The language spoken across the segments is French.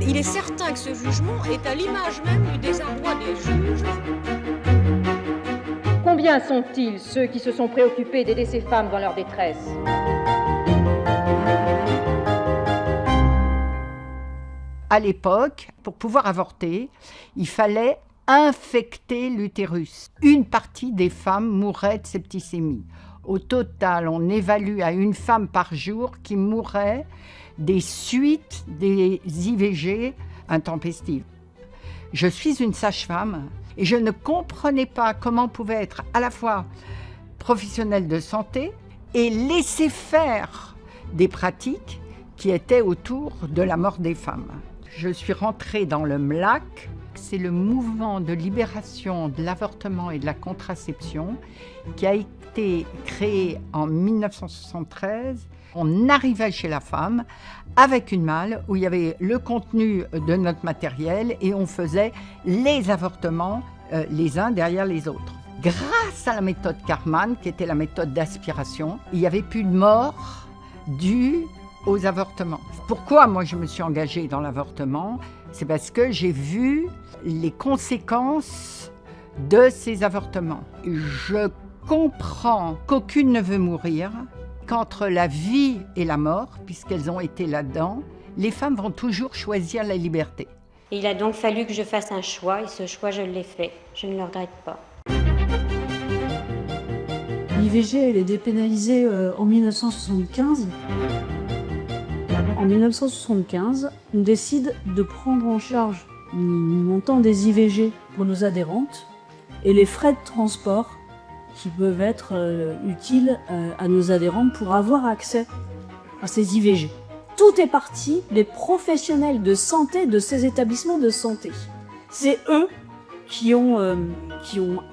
Il est certain que ce jugement est à l'image même du désarroi des juges. Combien sont-ils ceux qui se sont préoccupés d'aider ces femmes dans leur détresse ? À l'époque, pour pouvoir avorter, il fallait infecter l'utérus. Une partie des femmes mourrait de septicémie. Au total, on évalue à une femme par jour qui mourrait des suites des IVG intempestives. Je suis une sage-femme et je ne comprenais pas comment on pouvait être à la fois professionnel de santé et laisser faire des pratiques qui étaient autour de la mort des femmes. Je suis rentrée dans le MLAC, c'est le mouvement de libération de l'avortement et de la contraception qui a été créé en 1973. On arrivait chez la femme avec une malle où il y avait le contenu de notre matériel et on faisait les avortements les uns derrière les autres. Grâce à la méthode Karman, qui était la méthode d'aspiration, il n'y avait plus de morts dues aux avortements. Pourquoi moi je me suis engagée dans l'avortement ? C'est parce que j'ai vu les conséquences de ces avortements. Je comprends qu'aucune ne veut mourir, qu'entre la vie et la mort, puisqu'elles ont été là-dedans, les femmes vont toujours choisir la liberté. Et il a donc fallu que je fasse un choix, et ce choix je l'ai fait. Je ne le regrette pas. L'IVG, elle est dépénalisée en 1975. En 1975, on décide de prendre en charge le montant des IVG pour nos adhérentes et les frais de transport qui peuvent être utiles à nos adhérentes pour avoir accès à ces IVG. Tout est parti des professionnels de santé de ces établissements de santé. C'est eux qui ont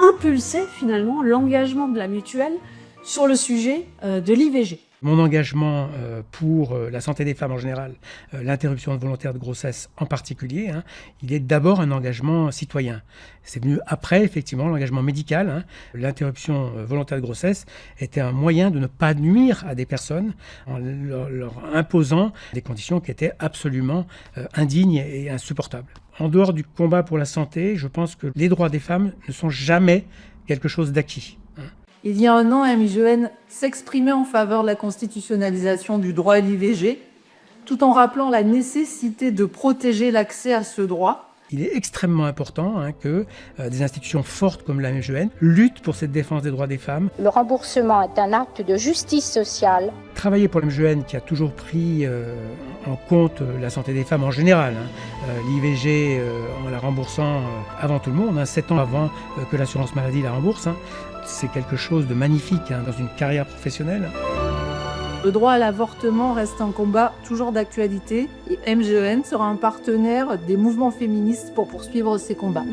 impulsé finalement l'engagement de la mutuelle sur le sujet de l'IVG. Mon engagement pour la santé des femmes en général, l'interruption volontaire de grossesse en particulier, il est d'abord un engagement citoyen. C'est venu après, effectivement, l'engagement médical. L'interruption volontaire de grossesse était un moyen de ne pas nuire à des personnes en leur imposant des conditions qui étaient absolument indignes et insupportables. En dehors du combat pour la santé, je pense que les droits des femmes ne sont jamais quelque chose d'acquis. Il y a un an, MJN s'exprimait en faveur de la constitutionnalisation du droit à l'IVG, tout en rappelant la nécessité de protéger l'accès à ce droit. Il est extrêmement important que des institutions fortes comme la MJN luttent pour cette défense des droits des femmes. Le remboursement est un acte de justice sociale. Travailler pour la MJN qui a toujours pris en compte la santé des femmes en général, l'IVG en la remboursant avant tout le monde, 7 ans avant que l'assurance maladie la rembourse, c'est quelque chose de magnifique dans une carrière professionnelle. Le droit à l'avortement reste un combat toujours d'actualité et MJN sera un partenaire des mouvements féministes pour poursuivre ces combats.